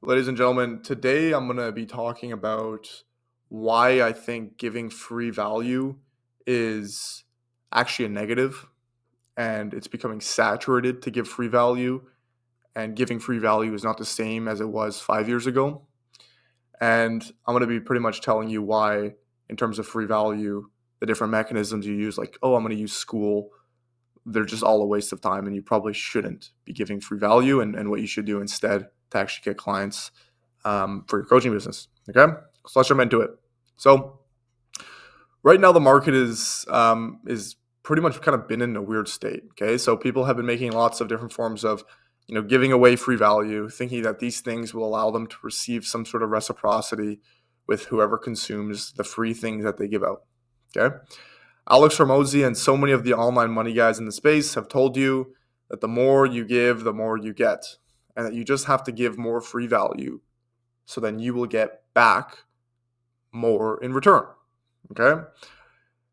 Ladies and gentlemen, today I'm going to be talking about why I think giving free value is actually a negative and it's becoming saturated to give free value. And giving free value is not the same as it was 5 years ago. And I'm going to be pretty much telling you why, in terms of free value, the different mechanisms you use, like, oh, I'm going to use school, they're just all a waste of time and you probably shouldn't be giving free value and what you should do instead to actually get clients for your coaching business. Okay, so let's jump into it. So right now the market is pretty much kind of been in a weird state. Okay, so people have been making lots of different forms of giving away free value, thinking that these things will allow them to receive some sort of reciprocity with whoever consumes the free things that they give out. Okay, Alex Hormozi and so many of the online money guys in the space have told you that the more you give, the more you get, and that you just have to give more free value so then you will get back more in return. Okay?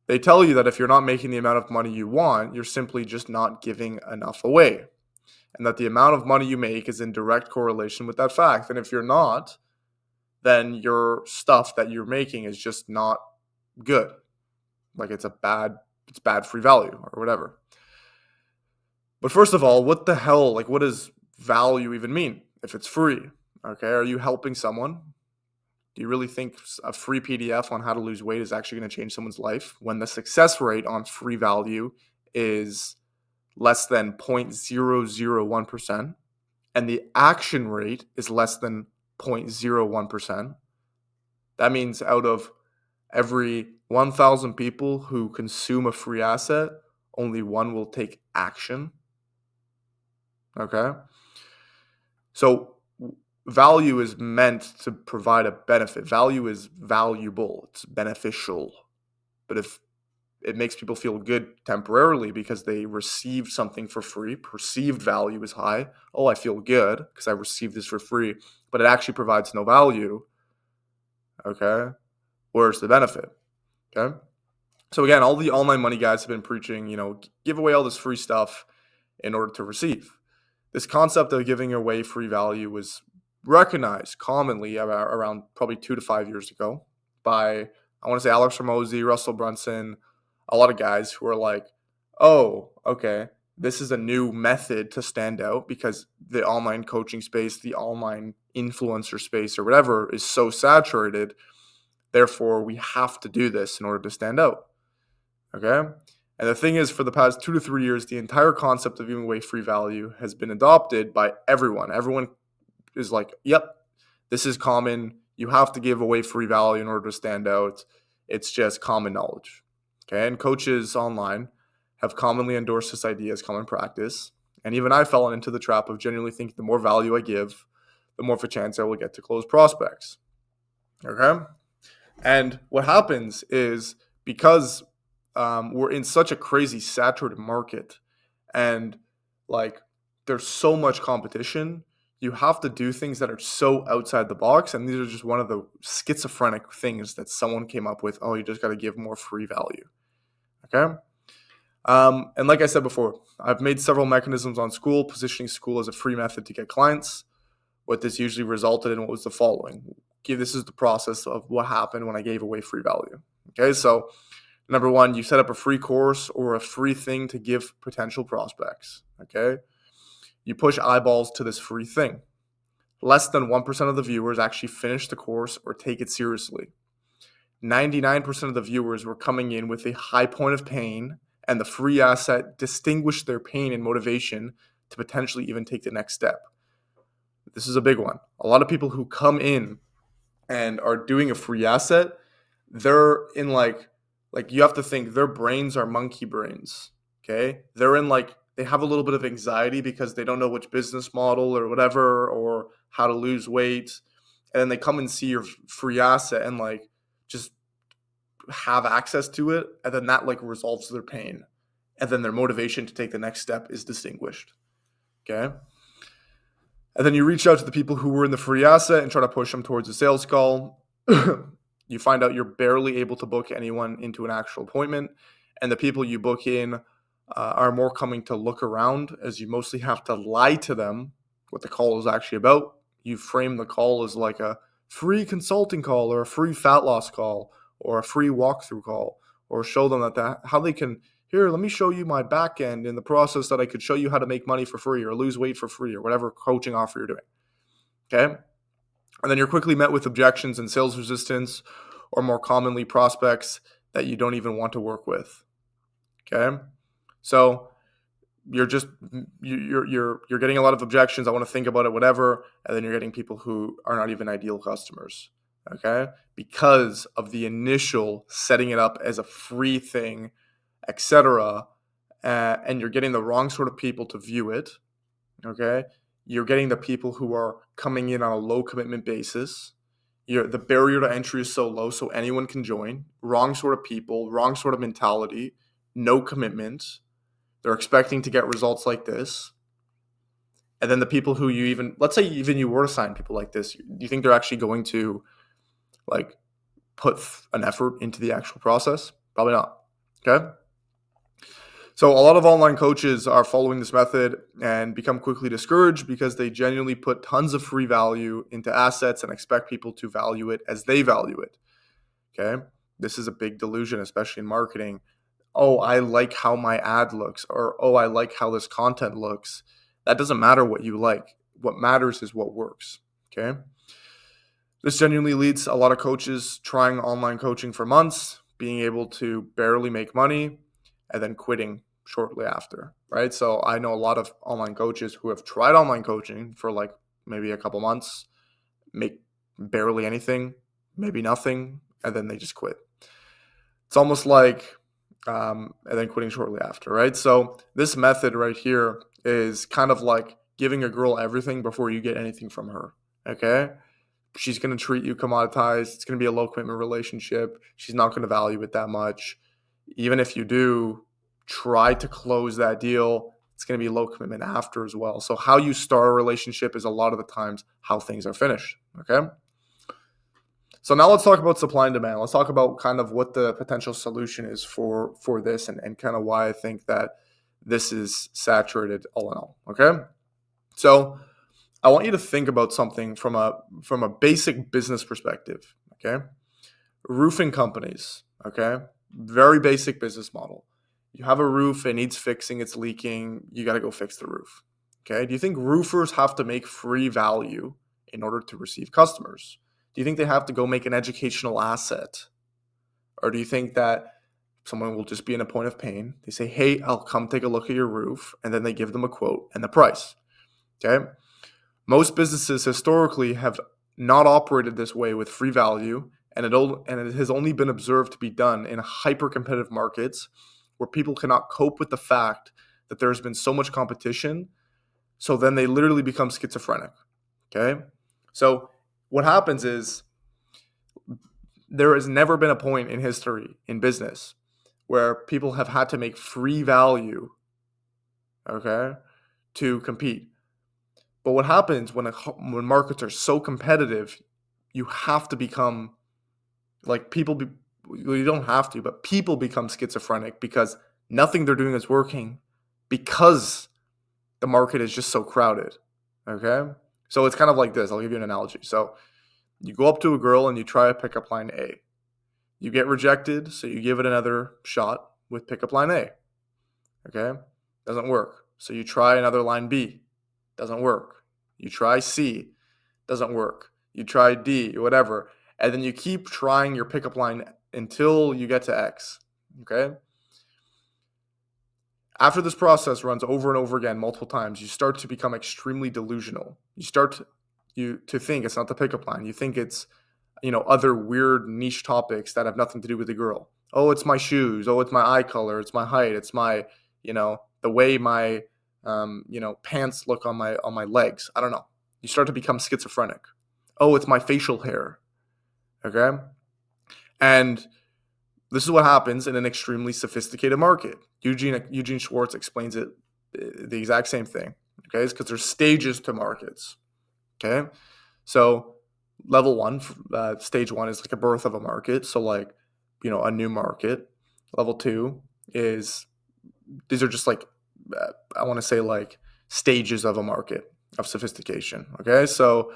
They tell you that if you're not making the amount of money you want, you're simply just not giving enough away, and that the amount of money you make is in direct correlation with that fact. And if you're not, then your stuff that you're making is just not good. Like it's bad free value or whatever. But first of all, what the hell, like what does value even mean if it's free? Okay, are you helping someone? Do you really think a free PDF on how to lose weight is actually going to change someone's life when the success rate on free value is less than 0.001% and the action rate is less than 0.01%? That means out of every 1,000 people who consume a free asset, only one will take action. Okay? So value is meant to provide a benefit. Value is valuable. It's beneficial. But if it makes people feel good temporarily because they received something for free, perceived value is high. Oh, I feel good because I received this for free, but it actually provides no value. Okay? Where's the benefit? Okay? So again, all the online money guys have been preaching, give away all this free stuff in order to receive. This concept of giving away free value was recognized commonly around probably 2 to 5 years ago by, I want to say, Alex Hormozi, Russell Brunson, a lot of guys who are like, oh, okay, this is a new method to stand out because the online coaching space, the online influencer space or whatever is so saturated. Therefore, we have to do this in order to stand out. Okay? And the thing is, for the past 2 to 3 years, the entire concept of giving away free value has been adopted by everyone. Everyone is like, yep, this is common. You have to give away free value in order to stand out. It's just common knowledge. Okay? And coaches online have commonly endorsed this idea as common practice. And even I fell into the trap of genuinely thinking the more value I give, the more of a chance I will get to close prospects. Okay? And what happens is because we're in such a crazy saturated market and like there's so much competition, you have to do things that are so outside the box. And these are just one of the schizophrenic things that someone came up with. Oh, you just got to give more free value. Okay. And like I said before, I've made several mechanisms on school, positioning school as a free method to get clients. What this usually resulted in was the following. Okay, this is the process of what happened when I gave away free value. Okay, so number one, you set up a free course or a free thing to give potential prospects. Okay, you push eyeballs to this free thing. Less than 1% of the viewers actually finish the course or take it seriously. 99% of the viewers were coming in with a high point of pain, and the free asset distinguished their pain and motivation to potentially even take the next step. This is a big one. A lot of people who come in and are doing a free asset, they're in like you have to think their brains are monkey brains. Okay? They're in they have a little bit of anxiety because they don't know which business model or whatever or how to lose weight. And then they come and see your free asset and just have access to it. And then that resolves their pain. And then their motivation to take the next step is distinguished. Okay? And then you reach out to the people who were in the free asset and try to push them towards a sales call. You find out you're barely able to book anyone into an actual appointment. And the people you book in are more coming to look around, as you mostly have to lie to them what the call is actually about. you frame the call as like a free consulting call or a free fat loss call or a free walkthrough call, or show them that how they can, here, let me show you my back end in the process that I could show you how to make money for free or lose weight for free or whatever coaching offer you're doing. Okay. And then you're quickly met with objections and sales resistance, or more commonly prospects that you don't even want to work with. Okay. So you're just you're getting a lot of objections. I want to think about it, whatever, and then you're getting people who are not even ideal customers. Okay, because of the initial setting it up as a free thing, etc., and you're getting the wrong sort of people to view it. Okay, you're getting the people who are coming in on a low commitment basis. The barrier to entry is so low, so anyone can join. Wrong sort of people, wrong sort of mentality, no commitment. They're expecting to get results like this. And then the people who you even, let's say even you were to sign people like this, do you think they're actually going to like put an effort into the actual process? Probably not. Okay. So a lot of online coaches are following this method and become quickly discouraged because they genuinely put tons of free value into assets and expect people to value it as they value it. Okay. This is a big delusion, especially in marketing. Oh, I like how my ad looks, or oh, I like how this content looks. That doesn't matter what you like. What matters is what works. Okay. This genuinely leads a lot of coaches trying online coaching for months, being able to barely make money, and then quitting shortly after. Right. So I know a lot of online coaches who have tried online coaching for like maybe a couple months, make barely anything, maybe nothing, and then they just quit. It's almost like and then quitting shortly after, right? So this method right here is kind of like giving a girl everything before you get anything from her, okay? She's going to treat you commoditized. It's going to be a low commitment relationship. She's not going to value it that much. Even if you do try to close that deal, it's going to be low commitment after as well. So how you start a relationship is a lot of the times how things are finished, okay? So now let's talk about supply and demand. Let's talk about kind of what the potential solution is for this, and kind of why I think that this is saturated all in all. Okay. So I want you to think about something from a basic business perspective. Okay. Roofing companies. Okay. Very basic business model. You have a roof, it needs fixing, it's leaking, you got to go fix the roof. Okay. Do you think roofers have to make free value in order to receive customers? Do you think they have to go make an educational asset? Or do you think that someone will just be in a point of pain? They say, hey, I'll come take a look at your roof. And then they give them a quote and the price. Okay. Most businesses historically have not operated this way with free value. And it has only been observed to be done in hyper competitive markets where people cannot cope with the fact that there's been so much competition. So then they literally become schizophrenic. Okay. So what happens is there has never been a point in history in business where people have had to make free value, okay, to compete. But what happens when markets are so competitive, you have to become like you don't have to, but people become schizophrenic because nothing they're doing is working because the market is just so crowded. Okay. So it's kind of like this. I'll give you an analogy. So you go up to a girl and you try a pickup line A. You get rejected, so you give it another shot with pickup line A. Okay? Doesn't work. So you try another line B. Doesn't work. You try C. Doesn't work. You try D, whatever. And then you keep trying your pickup line until you get to X. Okay? After this process runs over and over again multiple times, you start to become extremely delusional. You start to think it's not the pickup line. You think it's other weird niche topics that have nothing to do with the girl. Oh, it's my shoes. Oh, it's my eye color. It's my height. It's my, the way my, pants look on my legs. I don't know. You start to become schizophrenic. Oh, it's my facial hair. Okay. And this is what happens in an extremely sophisticated market. Eugene Schwartz explains it the exact same thing. Okay. It's because there's stages to markets. Okay. So level one, stage one is like a birth of a market. So like, a new market. Level two is, these are just like, I want to say like stages of a market of sophistication. Okay. So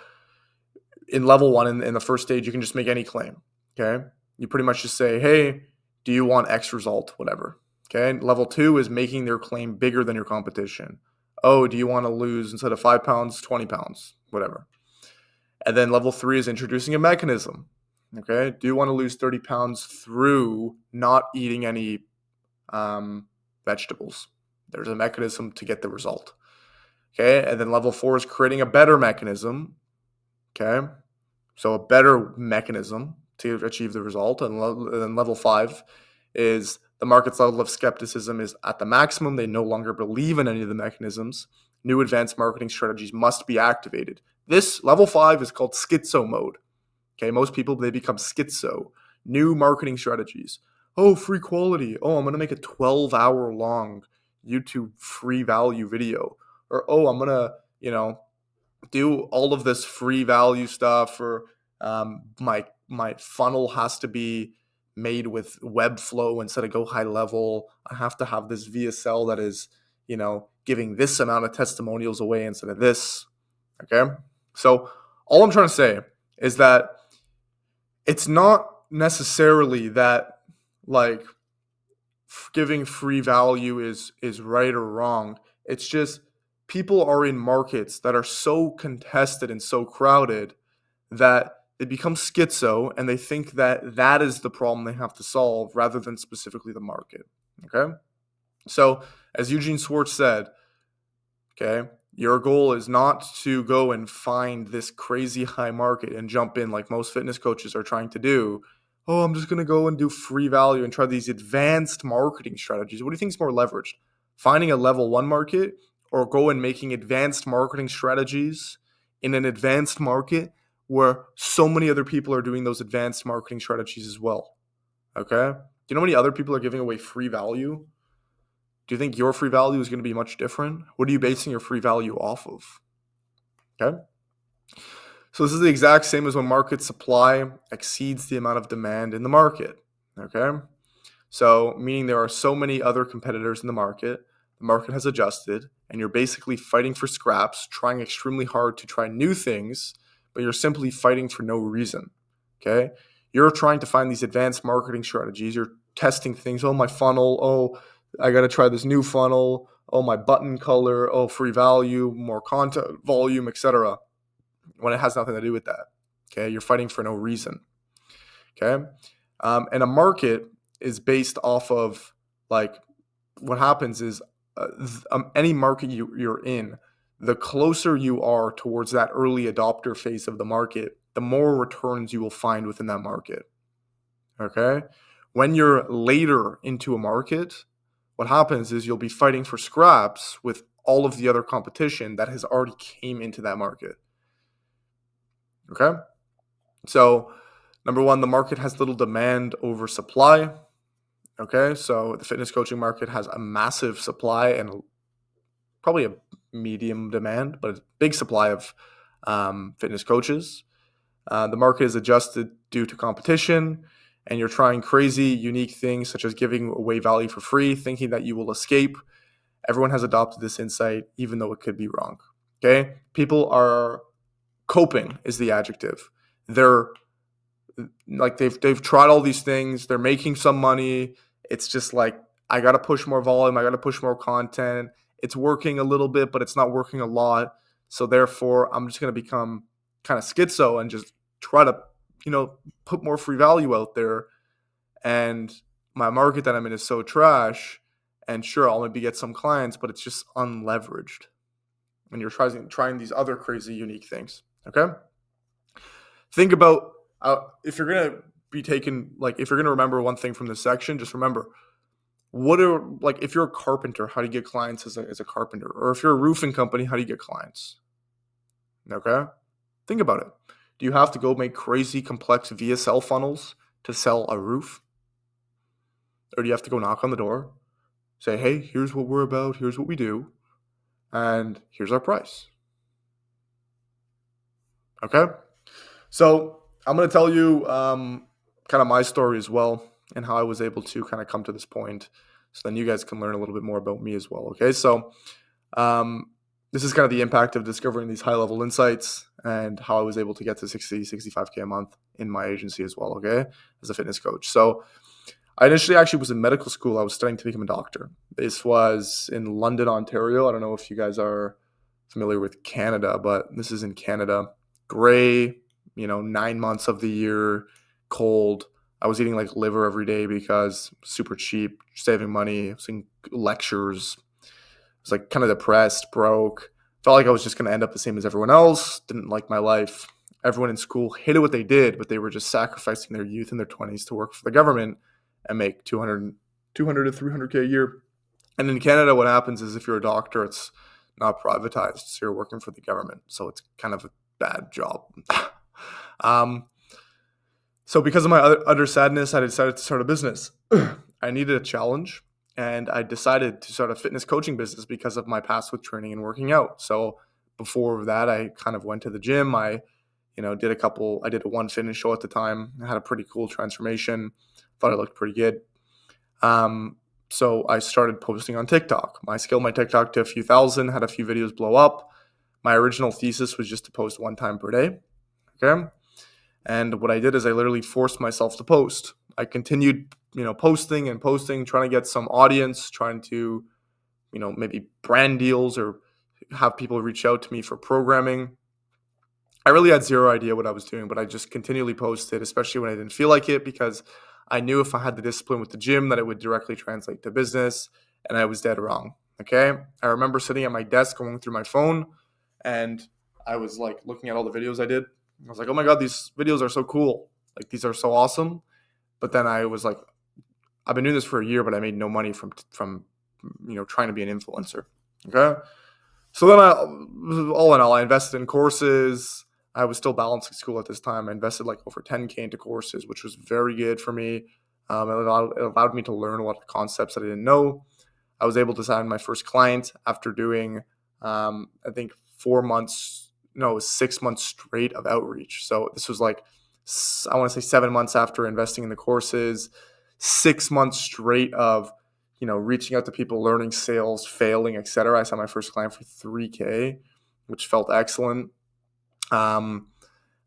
in level one, in the first stage, you can just make any claim. Okay. You pretty much just say, hey, do you want X result? Whatever. Okay. Level two is making their claim bigger than your competition. Oh, do you want to lose instead of 5 pounds, 20 pounds? Whatever. And then level three is introducing a mechanism. Okay. Do you want to lose 30 pounds through not eating any vegetables? There's a mechanism to get the result. Okay. And then level four is creating a better mechanism. Okay. So a better mechanism to achieve the result. And then level five is the market's level of skepticism is at the maximum. They no longer believe in any of the mechanisms. New advanced marketing strategies must be activated. This level five is called schizo mode. Okay, most people, they become schizo. New marketing strategies. Oh, free quality. Oh, I'm going to make a 12-hour long YouTube free value video. Or, oh, I'm going to, do all of this free value stuff, or my funnel has to be made with Webflow instead of go high level. I have to have this VSL that is, giving this amount of testimonials away instead of this. Okay. So all I'm trying to say is that it's not necessarily that like giving free value is right or wrong. It's just people are in markets that are so contested and so crowded that they become schizo and they think that that is the problem they have to solve rather than specifically the market. Okay. So as Eugene Schwartz said, okay, your goal is not to go and find this crazy high market and jump in like most fitness coaches are trying to do. Oh, I'm just going to go and do free value and try these advanced marketing strategies. What do you think is more leveraged? Finding a level one market, or go and making advanced marketing strategies in an advanced market where so many other people are doing those advanced marketing strategies as well? Okay. Do you know how many other people are giving away free value? Do you think your free value is going to be much different? What are you basing your free value off of? Okay. So this is the exact same as when market supply exceeds the amount of demand in the market. Okay. So meaning there are so many other competitors in the market has adjusted, and you're basically fighting for scraps, trying extremely hard to try new things, but you're simply fighting for no reason. Okay. You're trying to find these advanced marketing strategies. You're testing things. Oh, my funnel. Oh, I got to try this new funnel. Oh, my button color. Oh, free value, more content volume, etc. When it has nothing to do with that. Okay. You're fighting for no reason. Okay. And a market is based off of, like, what happens is any market you're in, the closer you are towards that early adopter phase of the market, the more returns you will find within that market. Okay. When you're later into a market, what happens is you'll be fighting for scraps with all of the other competition that has already came into that market. Okay. So number one, the market has little demand over supply. Okay. So the fitness coaching market has a massive supply and probably a medium demand, but a big supply of fitness coaches. The market is adjusted due to competition, and you're trying crazy, unique things such as giving away value for free, thinking that you will escape. Everyone has adopted this insight, even though it could be wrong. Okay? People are coping is the adjective. They're like they've tried all these things. They're making some money. It's just like, I got to push more volume. I got to push more content. It's working a little bit, but it's not working a lot. So therefore, I'm just going to become kind of schizo and just try to, put more free value out there. And my market that I'm in is so trash. And sure, I'll maybe get some clients, but it's just unleveraged. And you're trying these other crazy, unique things. Okay. Think about if you're going to be taken, like, if you're going to remember one thing from this section, just remember, if you're a carpenter, how do you get clients as a carpenter? Or if you're a roofing company, how do you get clients? Okay. Think about it. Do you have to go make crazy complex VSL funnels to sell a roof? Or do you have to go knock on the door, say, hey, here's what we're about, here's what we do, and here's our price? Okay. So I'm going to tell you kind of my story as well, and how I was able to kind of come to this point, so then you guys can learn a little bit more about me as well. Okay. So this is kind of the impact of discovering these high-level insights. and how I was able to get to 60, 65K a month in my agency as well, okay, as a fitness coach. So I initially actually was in medical school. I was studying to become a doctor. This was in London, Ontario. I don't know if you guys are familiar with Canada, but this is in Canada. Gray, 9 months of the year, cold. I was eating like liver every day because super cheap, saving money, seeing lectures. I was like kind of depressed, broke. Felt like I was just going to end up the same as everyone else. Didn't like my life. Everyone in school hated what they did, but they were just sacrificing their youth in their 20s to work for the government and make 200 to 300K a year. And in Canada, what happens is if you're a doctor, it's not privatized. So you're working for the government. So it's kind of a bad job. So because of my utter sadness, I decided to start a business. I needed a challenge, and I decided to start a fitness coaching business because of my past with training and working out. So before that, I kind of went to the gym. I did a one fitness show at the time. I had a pretty cool transformation. Thought I looked pretty good. So I started posting on TikTok. I scaled my TikTok to a few thousand, had a few videos blow up. My original thesis was just to post one time per day. Okay. And what I did is I literally forced myself to post. I continued, posting and posting, trying to get some audience, trying to, maybe brand deals or have people reach out to me for programming. I really had zero idea what I was doing, but I just continually posted, especially when I didn't feel like it, because I knew if I had the discipline with the gym that it would directly translate to business, and I was dead wrong. Okay. I remember sitting at my desk going through my phone, and I was like looking at all the videos I did. I was like, oh my God, these videos are so cool. Like, these are so awesome. But then I was like, I've been doing this for a year, but I made no money from trying to be an influencer. Okay. So then all in all, I invested in courses. I was still balancing school at this time. I invested like over 10K into courses, which was very good for me. It allowed me to learn a lot of concepts that I didn't know. I was able to sign my first client after doing, I think 6 months straight of outreach. So this was like, I want to say 7 months after investing in the courses, 6 months straight of, reaching out to people, learning sales, failing, etc. I signed my first client for 3K, which felt excellent. I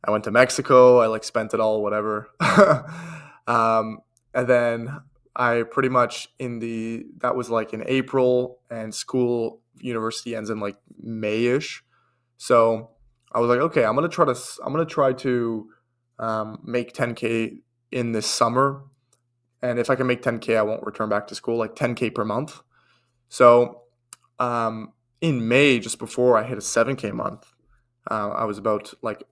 went to Mexico. I spent it all, whatever. And then I pretty much that was like in April, and university ends in like May-ish. So I was like, okay, I'm gonna try to make 10K in this summer, and if I can make 10K, I won't return back to school, like 10K per month. So in May, just before I hit a 7K month, I was about like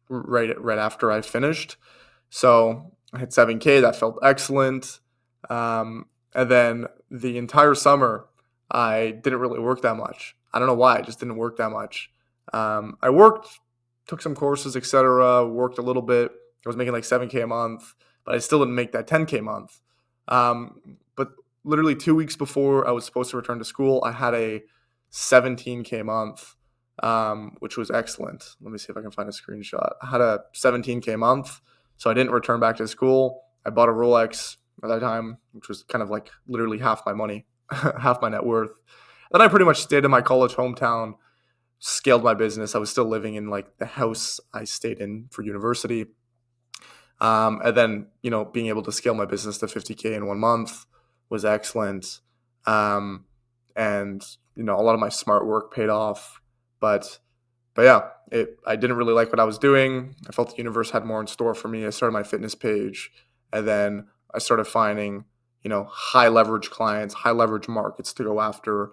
right after I finished. So I hit 7K. That felt excellent. And then the entire summer, I didn't really work that much. I don't know why. I just didn't work that much. I worked, took some courses, etc. Worked a little bit. I was making like 7K a month, but I still didn't make that 10K month. But literally 2 weeks before I was supposed to return to school, I had a 17K month, which was excellent. Let me see if I can find a screenshot. I had a 17K month, so I didn't return back to school. I bought a Rolex at that time, which was kind of like literally half my money, half my net worth. Then I pretty much stayed in my college hometown, scaled my business. I was still living in like the house I stayed in for university. And then, being able to scale my business to 50K in 1 month was excellent. And, a lot of my smart work paid off. But yeah, I didn't really like what I was doing. I felt the universe had more in store for me. I started my fitness page, and then I started finding, high leverage clients, high leverage markets to go after,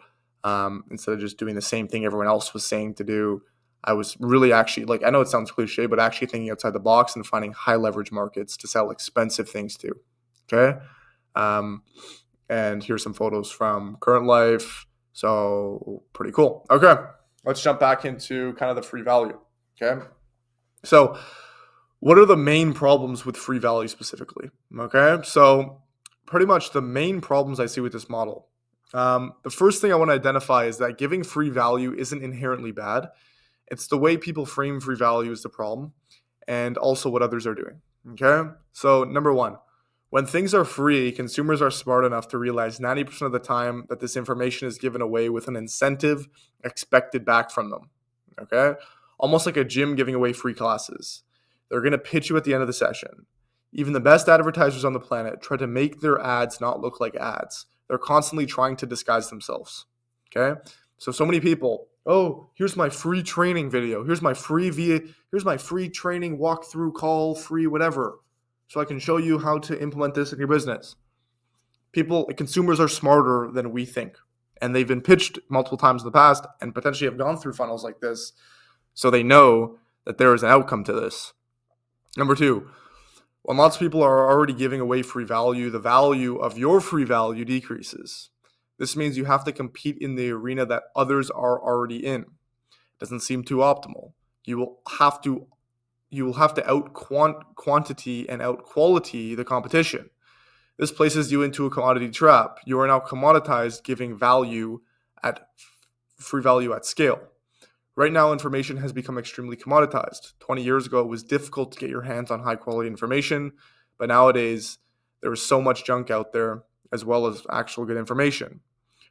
instead of just doing the same thing everyone else was saying to do. I was really actually, I know it sounds cliche, but actually thinking outside the box and finding high leverage markets to sell expensive things to. Okay. And here's some photos from current life. So pretty cool. Okay. Let's jump back into kind of the free value. Okay. So what are the main problems with free value specifically? Okay. So pretty much the main problems I see with this model. The first thing I want to identify is that giving free value isn't inherently bad. It's the way people frame free value is the problem, and also what others are doing. Okay. So number one, when things are free, consumers are smart enough to realize 90% of the time that this information is given away with an incentive expected back from them. Okay. almost like a gym giving away free classes. They're going to pitch you at the end of the session. Even the best advertisers on the planet try to make their ads not look like ads. They're constantly trying to disguise themselves. Okay? So many people, oh, here's my free training video. Here's my free training walkthrough call, free whatever. So I can show you how to implement this in your business. Consumers are smarter than we think. And they've been pitched multiple times in the past and potentially have gone through funnels like this. So they know that there is an outcome to this. Number 2, when lots of people are already giving away free value, the value of your free value decreases. This means you have to compete in the arena that others are already in. It doesn't seem too optimal. You will have to out quantity and out quality the competition. This places you into a commodity trap. You are now commoditized, giving free value at scale. Right now, information has become extremely commoditized. 20 years ago, it was difficult to get your hands on high-quality information, but nowadays, there is so much junk out there, as well as actual good information.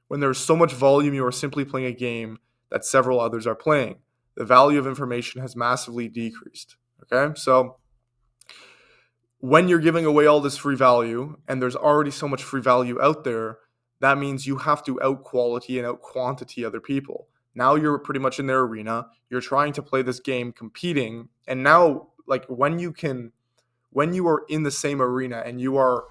When there's so much volume, you are simply playing a game that several others are playing. The value of information has massively decreased. Okay, so when you're giving away all this free value, and there's already so much free value out there, that means you have to out-quality and out-quantity other people. Now you're pretty much in their arena. You're trying to play this game, competing. And now, like when you are in the same arena and you are,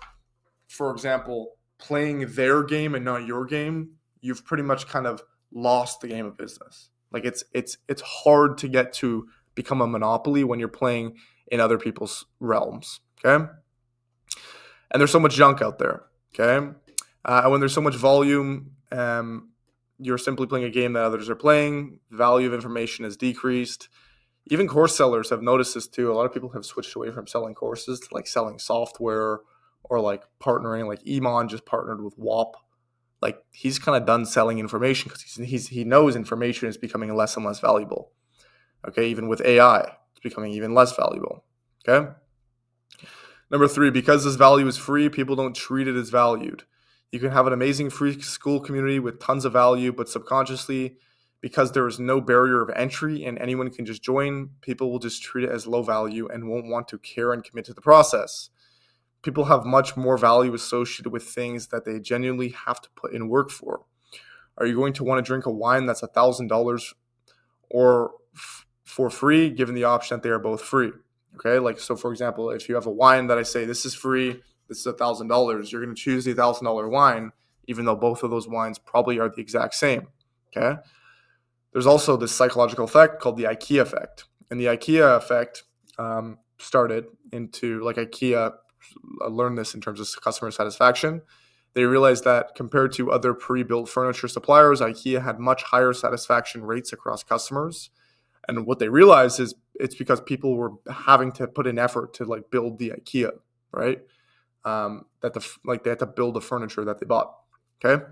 for example, playing their game and not your game, you've pretty much kind of lost the game of business. Like it's hard to get to become a monopoly when you're playing in other people's realms. Okay. And there's so much junk out there. Okay. And when there's so much volume, you're simply playing a game that others are playing. The value of information has decreased. Even course sellers have noticed this too. A lot of people have switched away from selling courses to like selling software or like partnering. Like Iman just partnered with WAP. Like he's kind of done selling information because he knows information is becoming less and less valuable. Okay, even with AI, it's becoming even less valuable. Okay. Number 3, because this value is free, people don't treat it as valued. You can have an amazing free school community with tons of value, but subconsciously, because there is no barrier of entry and anyone can just join, people will just treat it as low value and won't want to care and commit to the process. People have much more value associated with things that they genuinely have to put in work for. Are you going to want to drink a wine that's $1,000 or for free, given the option that they are both free? Okay, like so for example, if you have a wine that I say this is free, this is $1,000, you're going to choose the $1,000 wine, even though both of those wines probably are the exact same. Okay. There's also this psychological effect called the IKEA effect. And the IKEA effect started into like IKEA learned this in terms of customer satisfaction. They realized that compared to other pre-built furniture suppliers, IKEA had much higher satisfaction rates across customers. And what they realized is it's because people were having to put in effort to like build the IKEA, right? They had to build the furniture that they bought. Okay.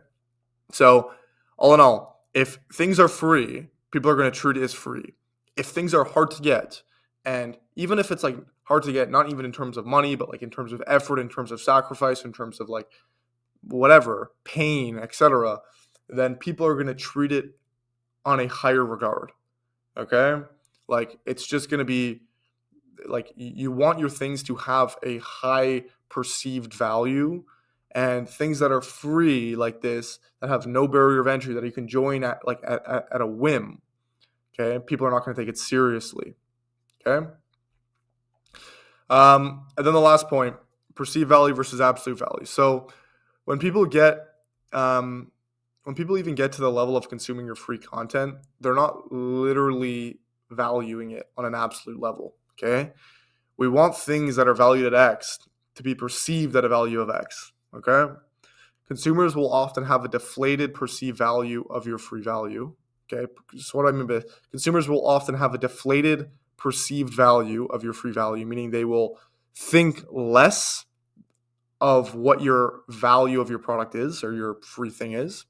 So all in all, if things are free, people are going to treat it as free. If things are hard to get, and even if it's like hard to get, not even in terms of money, but like in terms of effort, in terms of sacrifice, in terms of like whatever, pain, etc., then people are going to treat it on a higher regard. Okay. Like it's just going to be like you want your things to have a high perceived value, and things that are free like this that have no barrier of entry that you can join at a whim. Okay. People are not going to take it seriously. Okay. And then the last point, perceived value versus absolute value. So when people even get to the level of consuming your free content, they're not literally valuing it on an absolute level. Okay. We want things that are valued at X to be perceived at a value of X. Okay. Consumers will often have a deflated perceived value of your free value. Okay. So what I mean by consumers will often have a deflated perceived value of your free value, meaning they will think less of what your value of your product is or your free thing is.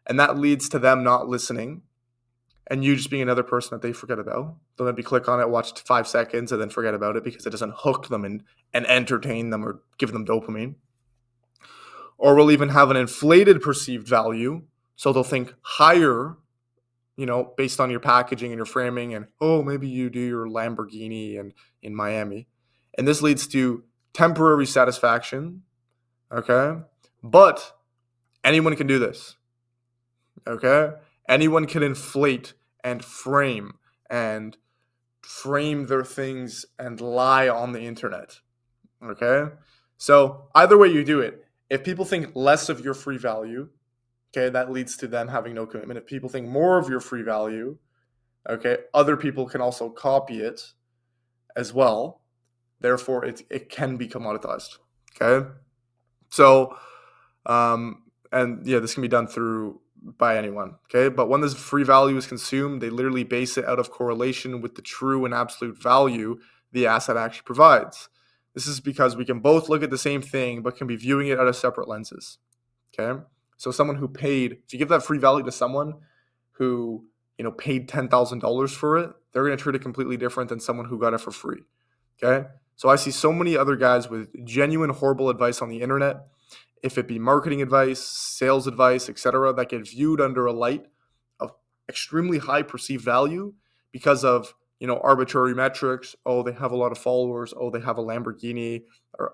And that leads to them not listening and you just being another person that they forget about. They'll maybe click on it, watch 5 seconds, and then forget about it because it doesn't hook them and entertain them or give them dopamine. Or we'll even have an inflated perceived value. So they'll think higher based on your packaging and your framing, and maybe you do your Lamborghini and in Miami. And this leads to temporary satisfaction, okay? But anyone can do this, okay? Anyone can inflate and and frame their things and lie on the internet, okay? So either way you do it, if people think less of your free value, okay, that leads to them having no commitment. If people think more of your free value, okay, other people can also copy it as well. Therefore, it can be commoditized, okay? So, and yeah, this can be done by anyone, okay? But when this free value is consumed, they literally base it out of correlation with the true and absolute value the asset actually provides. This is because we can both look at the same thing, but can be viewing it out of separate lenses, okay? So someone who if you give that free value to someone who, paid $10,000 for it, they're going to treat it completely different than someone who got it for free, okay? So I see so many other guys with genuine horrible advice on the internet, if it be marketing advice, sales advice, etc., that get viewed under a light of extremely high perceived value because of, arbitrary metrics. Oh, they have a lot of followers. Oh, they have a Lamborghini.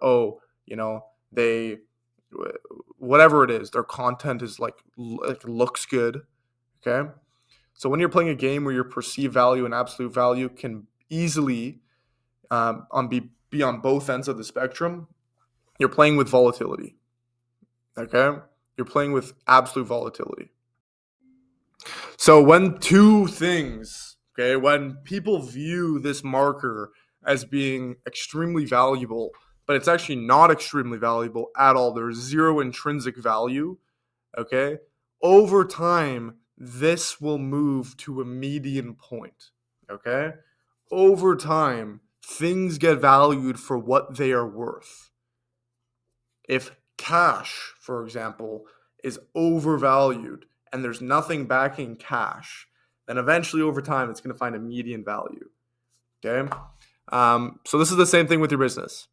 Or, they, whatever it is, their content is like looks good. Okay. So when you're playing a game where your perceived value and absolute value can easily be on both ends of the spectrum, you're playing with volatility. Okay? You're playing with absolute volatility. So when when people view this marker as being extremely valuable, but it's actually not extremely valuable at all, there's zero intrinsic value, okay? Over time, this will move to a median point, okay? Over time, things get valued for what they are worth. If cash, for example, is overvalued and there's nothing backing cash, then eventually over time it's going to find a median value. Okay. So this is the same thing with your business.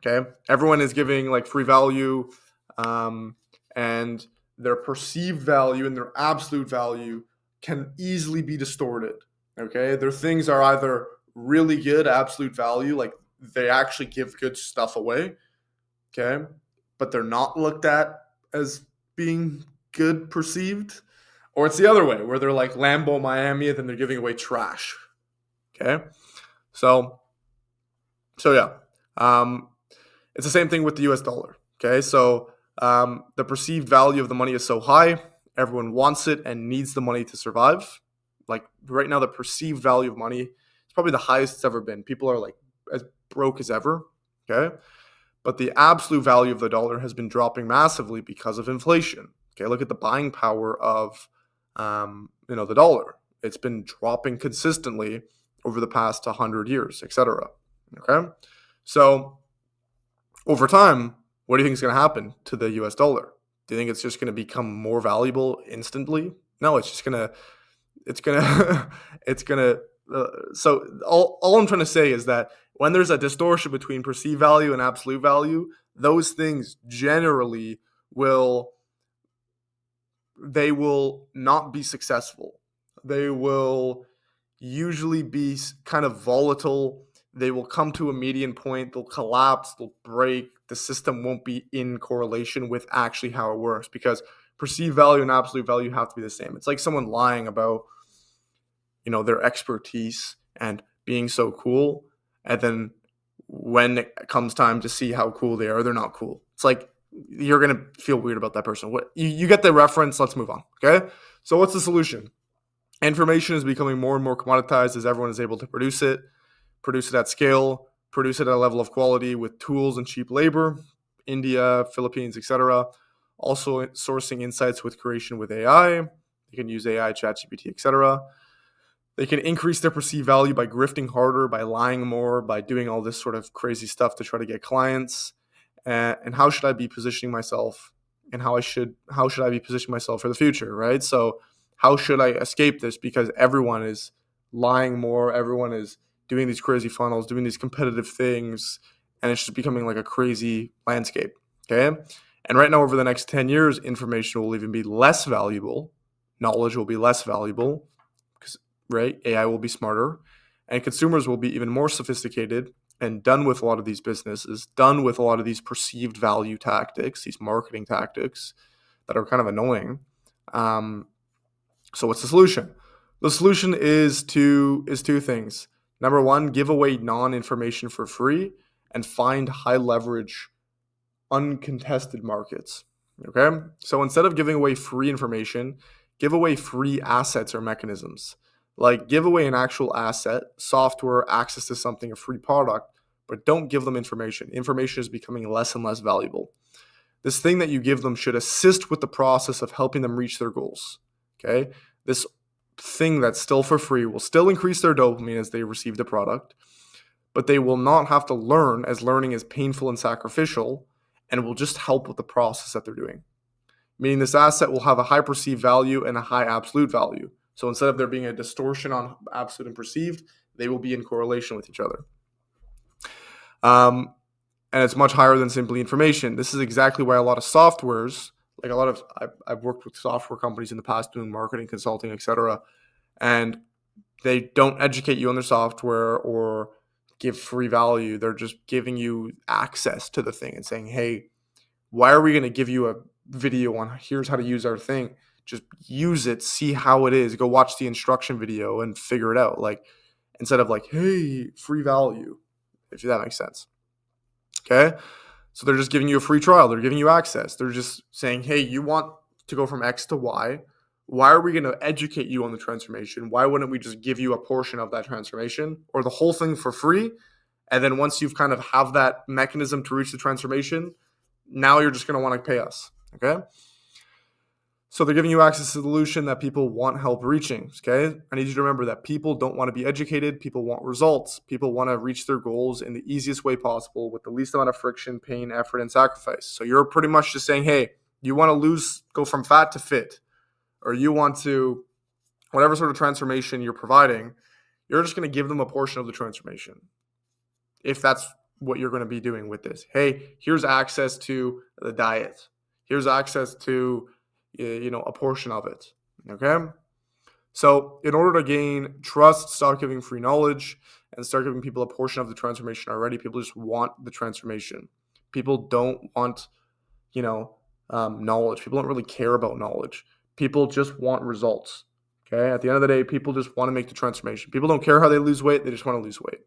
Okay. Everyone is giving like free value, and their perceived value and their absolute value can easily be distorted. Okay. Their things are either really good absolute value, like they actually give good stuff away. Okay. But they're not looked at as being good perceived. Or it's the other way, where they're like Lambo Miami and then they're giving away trash. Okay. So yeah. It's the same thing with the US dollar. Okay. So the perceived value of the money is so high, everyone wants it and needs the money to survive. Like right now, the perceived value of money is probably the highest it's ever been. People are like as broke as ever. Okay. But the absolute value of the dollar has been dropping massively because of inflation. Okay, look at the buying power of, the dollar. It's been dropping consistently over the past 100 years, etc. Okay, so over time, what do you think is going to happen to the U.S. dollar? Do you think it's just going to become more valuable instantly? No, it's going to. So all I'm trying to say is that when there's a distortion between perceived value and absolute value, those things generally will not be successful. They will usually be kind of volatile. They will come to a median point. They'll collapse. They'll break. The system won't be in correlation with actually how it works because perceived value and absolute value have to be the same. It's like someone lying about their expertise and being so cool, and then when it comes time to see how cool they are, they're not cool. It's like you're gonna feel weird about that person. What you get the reference? Let's move on. Okay. So what's the solution? Information is becoming more and more commoditized as everyone is able to produce it at scale, produce it at a level of quality with tools and cheap labor. India, Philippines, etc. Also sourcing insights with creation with AI. You can use AI, ChatGPT, etc. They can increase their perceived value by grifting harder, by lying more, by doing all this sort of crazy stuff to try to get clients. And how should I be positioning myself? And how should I be positioning myself for the future, right? So how should I escape this? Because everyone is lying more. Everyone is doing these crazy funnels, doing these competitive things, and it's just becoming like a crazy landscape, okay? And right now, over the next 10 years, information will even be less valuable, knowledge will be less valuable because, right, AI will be smarter, and consumers will be even more sophisticated and done with a lot of these businesses, done with a lot of these perceived value tactics, these marketing tactics that are kind of annoying. So what's the solution? The solution is two things. Number one, give away non-information for free and find high leverage, uncontested markets. Okay? So instead of giving away free information, give away free assets or mechanisms. Like give away an actual asset, software, access to something, a free product, but don't give them information. Information is becoming less and less valuable. This thing that you give them should assist with the process of helping them reach their goals. Okay? This thing that's still for free will still increase their dopamine as they receive the product, but they will not have to learn, as learning is painful and sacrificial, and will just help with the process that they're doing. Meaning this asset will have a high perceived value and a high absolute value. So instead of there being a distortion on absolute and perceived, they will be in correlation with each other. And it's much higher than simply information. This is exactly why a lot of softwares, like I've worked with software companies in the past doing marketing, consulting, etc., and they don't educate you on their software or give free value. They're just giving you access to the thing and saying, hey, why are we going to give you a video on here's how to use our thing? Just use it, see how it is, go watch the instruction video and figure it out. Like instead of like, hey, free value, if that makes sense. Okay. So they're just giving you a free trial. They're giving you access. They're just saying, hey, you want to go from X to Y. Why are we going to educate you on the transformation? Why wouldn't we just give you a portion of that transformation or the whole thing for free? And then once you've kind of have that mechanism to reach the transformation, now you're just going to want to pay us. Okay. So they're giving you access to the solution that people want help reaching. Okay. I need you to remember that people don't want to be educated. People want results. People want to reach their goals in the easiest way possible with the least amount of friction, pain, effort, and sacrifice. So you're pretty much just saying, hey, you want to go from fat to fit, or you want to, whatever sort of transformation you're providing, you're just going to give them a portion of the transformation. If that's what you're going to be doing with this. Hey, here's access to the diet. Here's access to, a portion of it. Okay. So in order to gain trust, start giving free knowledge and start giving people a portion of the transformation already. People just want the transformation. People don't want, knowledge. People don't really care about knowledge. People just want results. Okay. At the end of the day, people just want to make the transformation. People don't care how they lose weight. They just want to lose weight.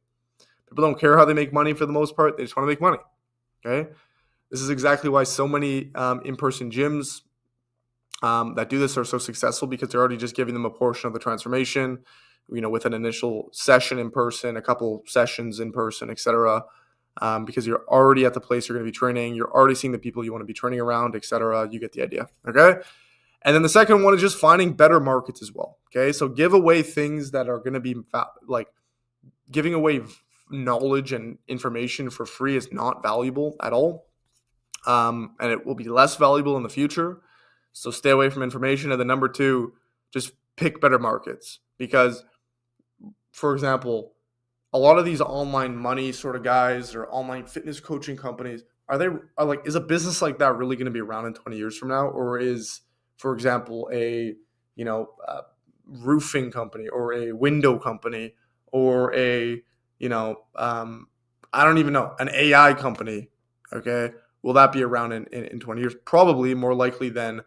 People don't care how they make money for the most part. They just want to make money. Okay. This is exactly why so many in-person gyms that do this are so successful, because they're already just giving them a portion of the transformation, with an initial session in person, a couple sessions in person, etc. Because you're already at the place you're going to be training. You're already seeing the people you want to be training around, etc. You get the idea. Okay. And then the second one is just finding better markets as well. Okay. So give away things that are going to be like giving away knowledge and information for free is not valuable at all. And it will be less valuable in the future. So stay away from information. And then number two, just pick better markets. Because, for example, a lot of these online money sort of guys or online fitness coaching companies, is a business like that really going to be around in 20 years from now? Or is, for example, a roofing company or a window company or a, I don't even know, an AI company, okay? Will that be around in 20 years? Probably more likely than,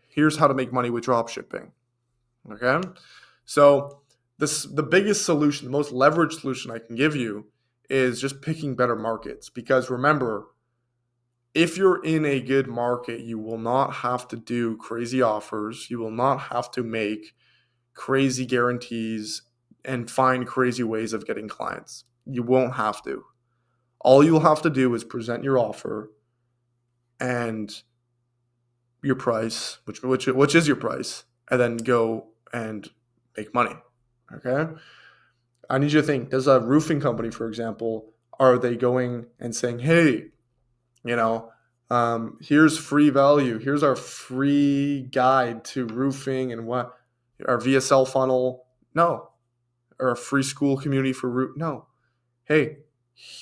here's how to make money with drop shipping. Okay. So the biggest solution, the most leveraged solution I can give you is just picking better markets. Because remember, if you're in a good market, you will not have to do crazy offers. You will not have to make crazy guarantees and find crazy ways of getting clients. You won't have to. All you'll have to do is present your offer and your price, which is your price, and then go and make money. Okay. I need you to think, does a roofing company, for example, are they going and saying, hey, here's free value. Here's our free guide to roofing and what our VSL funnel? No. Or a free school community for roof? No. Hey,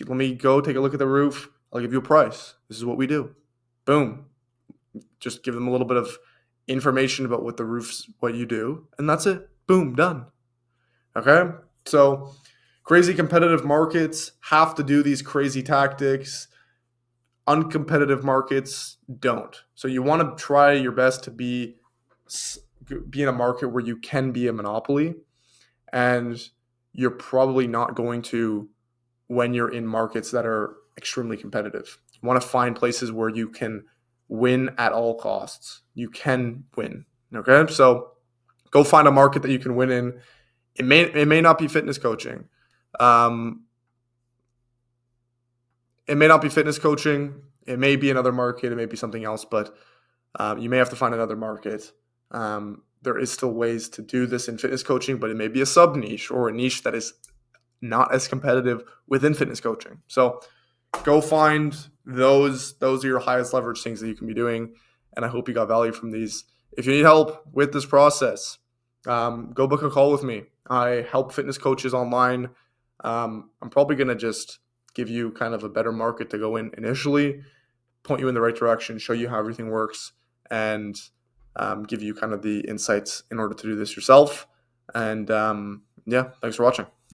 let me go take a look at the roof. I'll give you a price. This is what we do. Boom. Just give them a little bit of information about what you do, and that's it. Boom, done. Okay? So crazy competitive markets have to do these crazy tactics. Uncompetitive markets don't. So you want to try your best to be in a market where you can be a monopoly, and you're probably not going to when you're in markets that are extremely competitive. You want to find places where you can win at all costs. You can win. Okay? So go find a market that you can win in. It may not be fitness coaching. It may not be fitness coaching. It may be another market. It may be something else, but you may have to find another market. There is still ways to do this in fitness coaching, but it may be a sub niche or a niche that is not as competitive within fitness coaching. So go find those. Those are your highest leverage things that you can be doing. And I hope you got value from these. If you need help with this process, go book a call with me. I help fitness coaches online. I'm probably going to just give you kind of a better market to go in initially, point you in the right direction, show you how everything works, and give you kind of the insights in order to do this yourself. And yeah, thanks for watching.